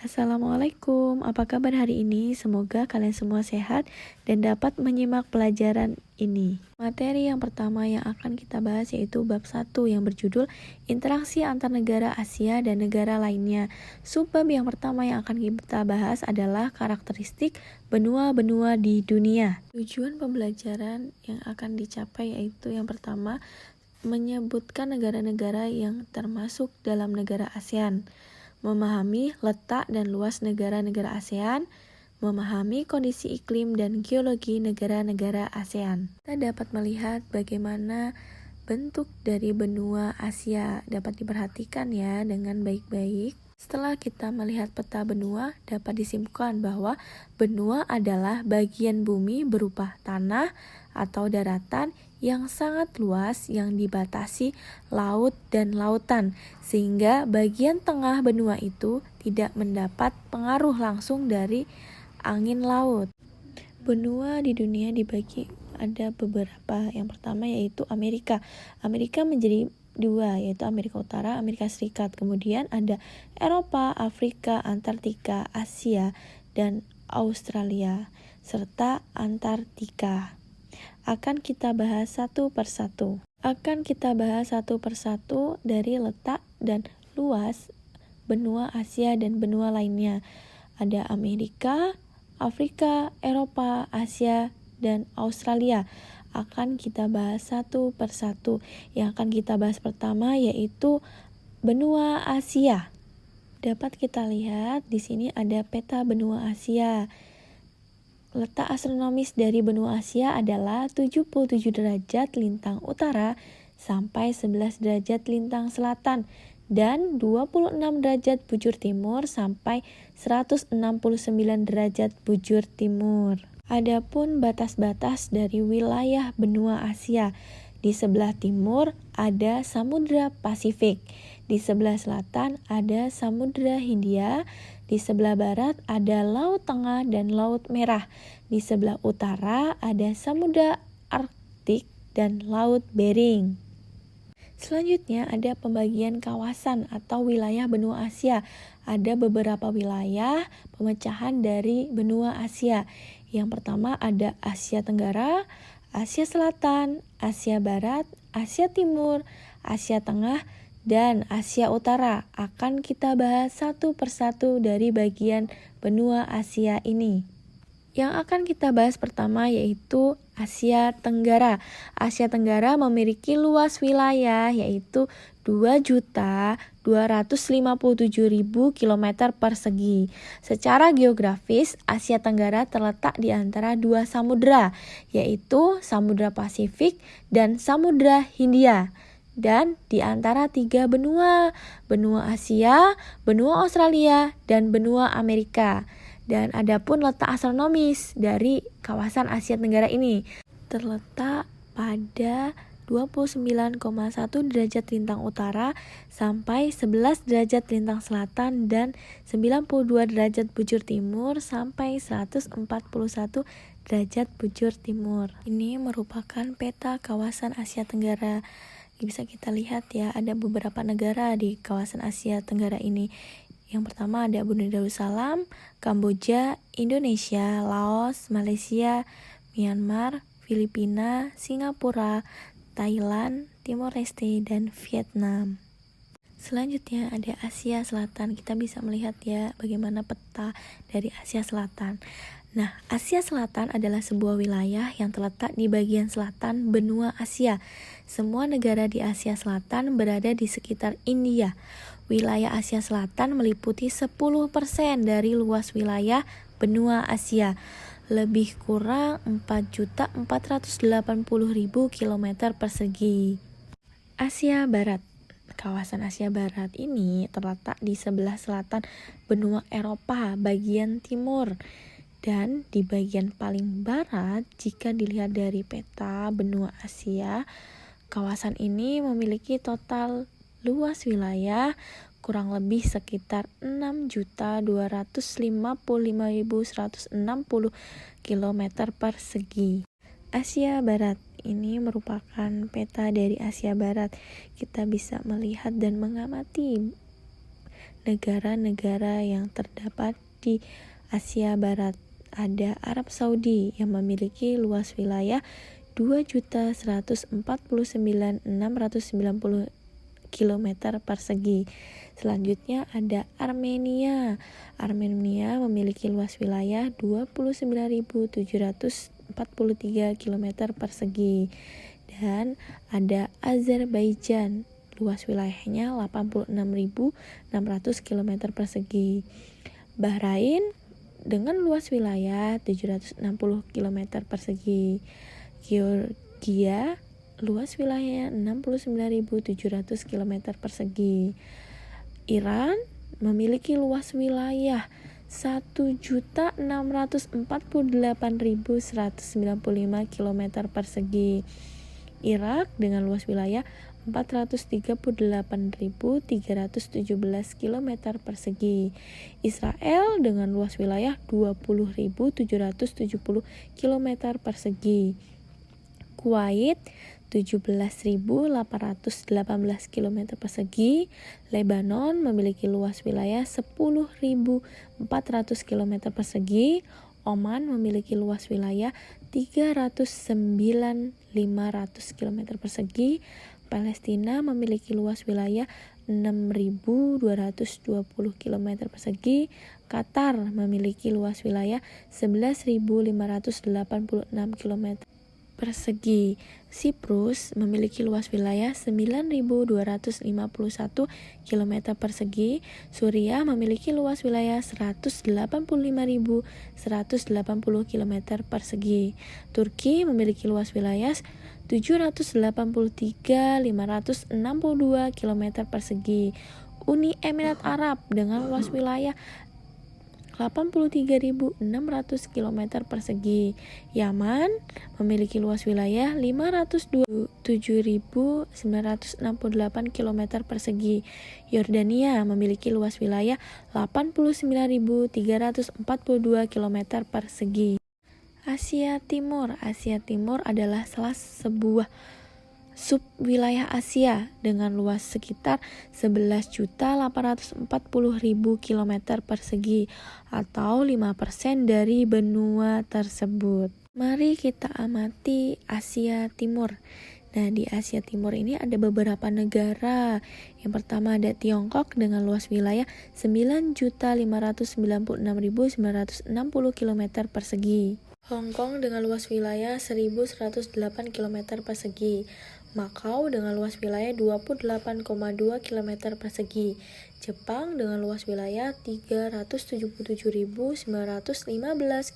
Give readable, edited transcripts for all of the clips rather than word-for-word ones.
Assalamualaikum, apa kabar hari ini? Semoga kalian semua sehat dan dapat menyimak pelajaran ini. Materi yang pertama yang akan kita bahas yaitu bab 1 yang berjudul Interaksi antar negara Asia dan negara lainnya. Subbab yang pertama yang akan kita bahas adalah karakteristik benua-benua di dunia. Tujuan pembelajaran yang akan dicapai yaitu yang pertama, menyebutkan negara-negara yang termasuk dalam negara ASEAN, memahami letak dan luas negara-negara ASEAN, memahami kondisi iklim dan geologi negara-negara ASEAN. Kita dapat melihat bagaimana bentuk dari benua Asia dapat diperhatikan ya dengan baik-baik. Setelah kita melihat peta benua, dapat disimpulkan bahwa benua adalah bagian bumi berupa tanah atau daratan yang sangat luas yang dibatasi laut dan lautan, sehingga bagian tengah benua itu tidak mendapat pengaruh langsung dari angin laut. Benua di dunia dibagi ada beberapa. Yang pertama yaitu Amerika. Amerika menjadi dua, yaitu Amerika Utara, Amerika Serikat. Kemudian ada Eropa, Afrika, Antartika, Asia, dan Australia, serta Antartika. Akan kita bahas satu persatu. Dari letak dan luas benua Asia dan benua lainnya. Ada Amerika, Afrika, Eropa, Asia, dan Australia. Akan kita bahas satu persatu. Yang akan kita bahas pertama yaitu benua Asia. Dapat kita lihat di sini ada peta benua Asia. Letak astronomis dari benua Asia adalah 77 derajat lintang utara sampai 11 derajat lintang selatan dan 26 derajat bujur timur sampai 169 derajat bujur timur. Adapun batas-batas dari wilayah benua Asia, di sebelah timur ada Samudra Pasifik, di sebelah selatan ada Samudra Hindia, di sebelah barat ada Laut Tengah dan Laut Merah, di sebelah utara ada Samudra Arktik dan Laut Bering. Selanjutnya ada pembagian kawasan atau wilayah benua Asia. Ada beberapa wilayah pemecahan dari benua Asia. Yang pertama ada Asia Tenggara, Asia Selatan, Asia Barat, Asia Timur, Asia Tengah, dan Asia Utara. Akan kita bahas satu persatu dari bagian benua Asia ini. Yang akan kita bahas pertama yaitu Asia Tenggara. Asia Tenggara memiliki luas wilayah yaitu 2.257.000 km persegi. Secara geografis, Asia Tenggara terletak di antara dua samudra, yaitu Samudra Pasifik dan Samudra Hindia, dan di antara tiga benua, benua Asia, benua Australia, dan benua Amerika. Dan adapun letak astronomis dari kawasan Asia Tenggara ini terletak pada 29,1 derajat lintang utara sampai 11 derajat lintang selatan dan 92 derajat bujur timur sampai 141 derajat bujur timur. Ini merupakan peta kawasan Asia Tenggara. Bisa kita lihat ya, ada beberapa negara di kawasan Asia Tenggara ini. Yang pertama ada Brunei Darussalam, Kamboja, Indonesia, Laos, Malaysia, Myanmar, Filipina, Singapura, Thailand, Timor Leste, dan Vietnam. Selanjutnya ada Asia Selatan. Kita bisa melihat ya bagaimana peta dari Asia Selatan. Nah, Asia Selatan adalah sebuah wilayah yang terletak di bagian selatan benua Asia. Semua negara di Asia Selatan berada di sekitar India. Wilayah Asia Selatan meliputi 10% dari luas wilayah benua Asia, lebih kurang 4.480.000 km persegi. Asia Barat. Kawasan Asia Barat ini terletak di sebelah selatan benua Eropa bagian timur. Dan di bagian paling barat, jika dilihat dari peta benua Asia, kawasan ini memiliki total luas wilayah kurang lebih sekitar 6.255.160 km persegi. Asia Barat ini merupakan peta dari Asia Barat. Kita bisa melihat dan mengamati negara-negara yang terdapat di Asia Barat. Ada Arab Saudi yang memiliki luas wilayah 2.149.690 km persegi. Selanjutnya ada Armenia. Armenia memiliki luas wilayah 29.743 km persegi. Dan ada Azerbaijan, luas wilayahnya 86.600 km persegi. Bahrain dengan luas wilayah 760 km persegi. Georgia luas wilayahnya 69.700 km persegi. Iran memiliki luas wilayah 1.648.195 km persegi. Irak dengan luas wilayah 438.317 km persegi. Israel dengan luas wilayah 20.770 km persegi. Kuwait 17.818 km persegi. Lebanon memiliki luas wilayah 10.400 km persegi. Oman memiliki luas wilayah 309.500 km persegi. Palestina memiliki luas wilayah 6.220 km persegi. Qatar memiliki luas wilayah 11.586 km persegi. Siprus memiliki luas wilayah 9.251 km persegi. Suriah memiliki luas wilayah 185.180 km persegi. Turki memiliki luas wilayah 783.562 km persegi. Uni Emirat Arab dengan luas wilayah 83.600 km persegi. Yaman memiliki luas wilayah 527.968 km persegi. Yordania memiliki luas wilayah 89.342 km persegi. Asia Timur. Asia Timur adalah salah sebuah subwilayah Asia dengan luas sekitar 11.840.000 km persegi atau 5% dari benua tersebut. Mari kita amati Asia Timur. Nah, di Asia Timur ini ada beberapa negara. Yang pertama ada Tiongkok dengan luas wilayah 9.596.960 km persegi. Hong Kong dengan luas wilayah 1.108 km persegi. Makau dengan luas wilayah 28,2 km persegi. Jepang dengan luas wilayah 377.915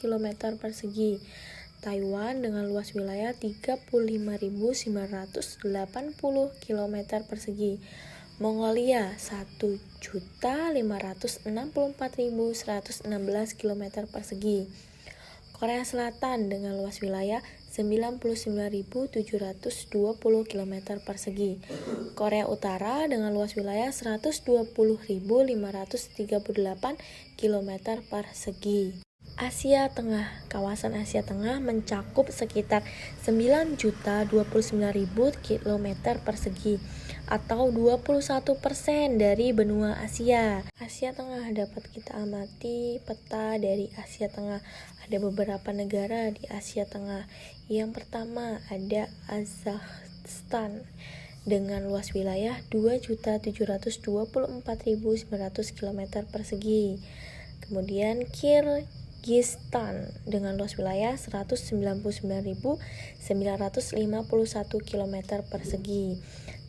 km persegi. Taiwan dengan luas wilayah 35.980 km persegi. Mongolia 1.564.116 km persegi. Korea Selatan dengan luas wilayah 99.720 km persegi. Korea Utara dengan luas wilayah 120.538 km persegi. Asia Tengah. Kawasan Asia Tengah mencakup sekitar 9.029.000 km persegi atau 21% dari benua Asia. Asia Tengah dapat kita amati peta dari Asia Tengah. Ada beberapa negara di Asia Tengah. Yang pertama ada Kazakhstan dengan luas wilayah 2.724.900 km persegi. Kemudian Kirgistan dengan luas wilayah 199.951 km persegi.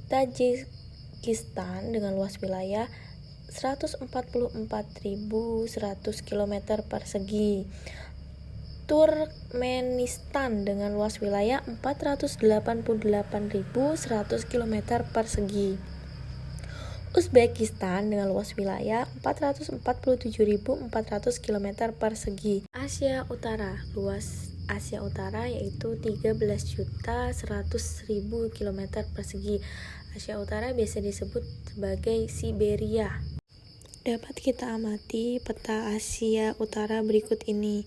Tajikistan dengan luas wilayah 144.100 km persegi. Turkmenistan dengan luas wilayah 488.100 km persegi. Uzbekistan dengan luas wilayah 447.400 km persegi. Asia Utara. Luas Asia Utara yaitu 13.100.000 km persegi. Asia Utara biasa disebut sebagai Siberia. Dapat kita amati peta Asia Utara berikut ini.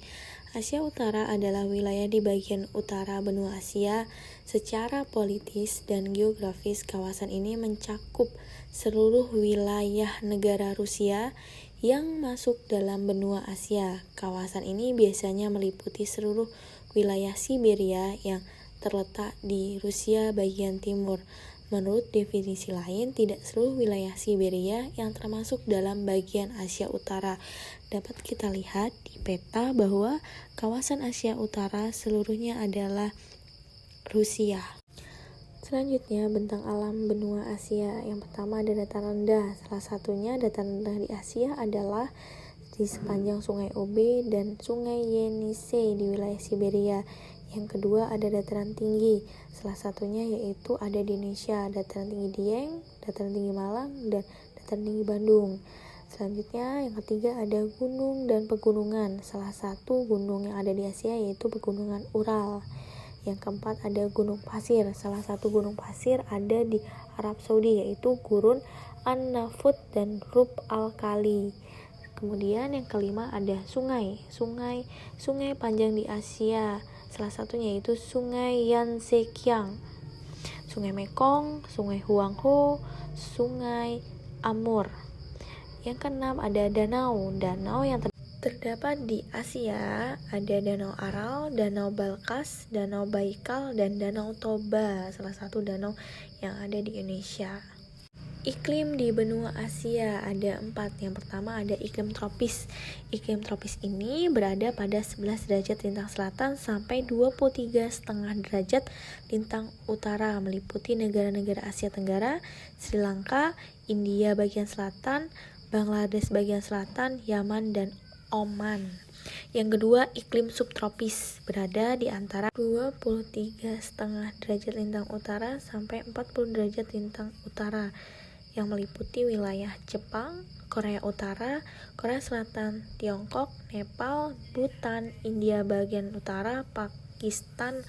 Asia Utara adalah wilayah di bagian utara benua Asia. Secara politis dan geografis, kawasan ini mencakup seluruh wilayah negara Rusia yang masuk dalam benua Asia. Kawasan ini biasanya meliputi seluruh wilayah Siberia yang terletak di Rusia bagian timur. Menurut definisi lain, tidak seluruh wilayah Siberia yang termasuk dalam bagian Asia Utara. Dapat kita lihat di peta bahwa kawasan Asia Utara seluruhnya adalah Rusia. Selanjutnya, bentang alam benua Asia. Yang pertama ada dataran rendah. Salah satunya dataran rendah di Asia adalah di sepanjang Sungai Obe dan Sungai Yenisei di wilayah Siberia. Yang kedua ada dataran tinggi. Salah satunya yaitu ada di Indonesia, dataran tinggi Dieng, dataran tinggi Malang, dan dataran tinggi Bandung. Selanjutnya yang ketiga ada gunung dan pegunungan. Salah satu gunung yang ada di Asia yaitu pegunungan Ural. Yang keempat ada gunung pasir. Salah satu gunung pasir ada di Arab Saudi yaitu Gurun An-Nafud dan Rub Al-Khali. Kemudian yang kelima ada sungai panjang di Asia. Salah satunya yaitu Sungai Yangtze-Kiang, Sungai Mekong, Sungai Huanghe, Sungai Amur. Yang keenam ada danau yang terdapat di Asia. Ada Danau Aral, Danau Balkas, Danau Baikal, dan Danau Toba, salah satu danau yang ada di Indonesia. Iklim di benua Asia ada 4. Yang pertama ada iklim tropis. Iklim tropis ini berada pada 11 derajat lintang selatan sampai 23,5 derajat lintang utara, meliputi negara-negara Asia Tenggara, Sri Lanka, India bagian selatan, Bangladesh bagian selatan, Yaman, dan Oman. Yang kedua, iklim subtropis berada di antara 23,5 derajat lintang utara sampai 40 derajat lintang utara, yang meliputi wilayah Jepang, Korea Utara, Korea Selatan, Tiongkok, Nepal, Bhutan, India bagian utara, Pakistan,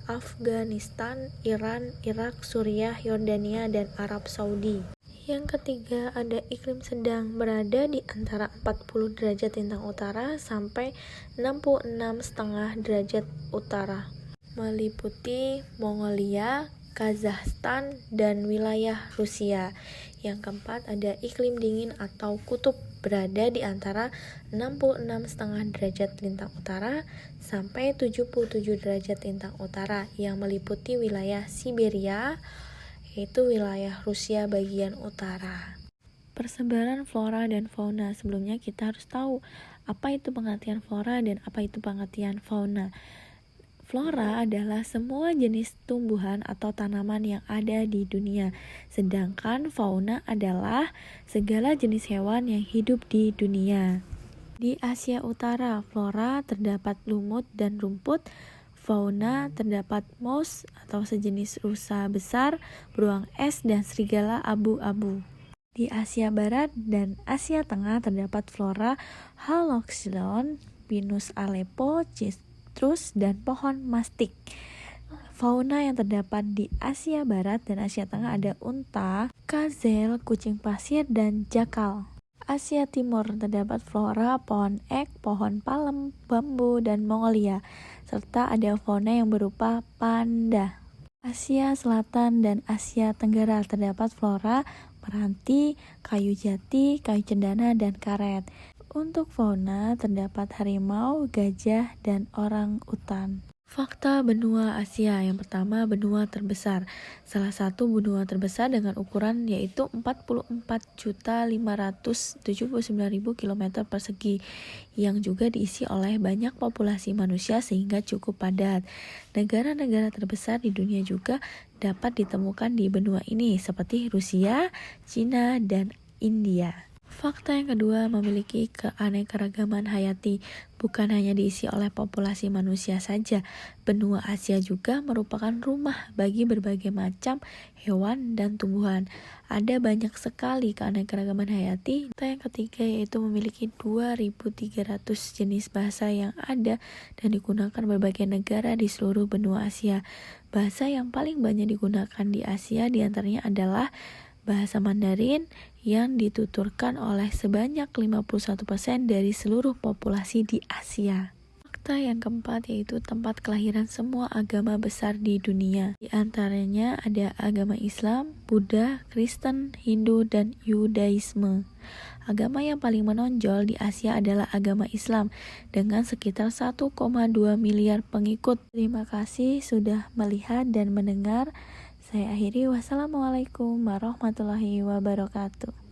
Afghanistan, Iran, Irak, Suriah, Yordania, dan Arab Saudi. Yang ketiga ada iklim sedang berada di antara 40 derajat lintang utara sampai 66,5 derajat utara, meliputi Mongolia, Kazakhstan, dan wilayah Rusia. Yang keempat ada iklim dingin atau kutub berada di antara 66,5 derajat lintang utara sampai 77 derajat lintang utara, yang meliputi wilayah Siberia, yaitu wilayah Rusia bagian utara. Persebaran flora dan fauna. Sebelumnya kita harus tahu apa itu pengertian flora dan apa itu pengertian fauna. Flora adalah semua jenis tumbuhan atau tanaman yang ada di dunia, sedangkan fauna adalah segala jenis hewan yang hidup di dunia. Di Asia Utara, flora terdapat lumut dan rumput, fauna terdapat mouse atau sejenis rusa besar, beruang es, dan serigala abu-abu. Di Asia Barat dan Asia Tengah terdapat flora Haloxylon, Pinus Aleppo, Citrus, dan pohon mastik. Fauna yang terdapat di Asia Barat dan Asia Tengah ada unta, gazelle, kucing pasir, dan jakal. Asia Timur terdapat flora pohon ek, pohon palem, bambu, dan Mongolia, serta ada fauna yang berupa panda. Asia Selatan dan Asia Tenggara terdapat flora meranti, kayu jati, kayu cendana, dan karet. Untuk fauna terdapat harimau, gajah, dan orang utan. Fakta benua Asia. Yang pertama, benua terbesar. Salah satu benua terbesar dengan ukuran yaitu 44.579.000 km persegi, yang juga diisi oleh banyak populasi manusia sehingga cukup padat. Negara-negara terbesar di dunia juga dapat ditemukan di benua ini seperti Rusia, Cina, dan India. Fakta yang kedua, memiliki keanekaragaman hayati. Bukan hanya diisi oleh populasi manusia saja, benua Asia juga merupakan rumah bagi berbagai macam hewan dan tumbuhan. Ada banyak sekali keanekaragaman hayati. Fakta yang ketiga yaitu memiliki 2.300 jenis bahasa yang ada dan digunakan berbagai negara di seluruh benua Asia. Bahasa yang paling banyak digunakan di Asia diantaranya adalah bahasa Mandarin yang dituturkan oleh sebanyak 51% dari seluruh populasi di Asia. Fakta yang keempat yaitu tempat kelahiran semua agama besar di dunia. Di antaranya ada agama Islam, Buddha, Kristen, Hindu, dan Yudaisme. Agama yang paling menonjol di Asia adalah agama Islam dengan sekitar 1,2 miliar pengikut. Terima kasih sudah melihat dan mendengar. Saya akhiri, wassalamualaikum warahmatullahi wabarakatuh.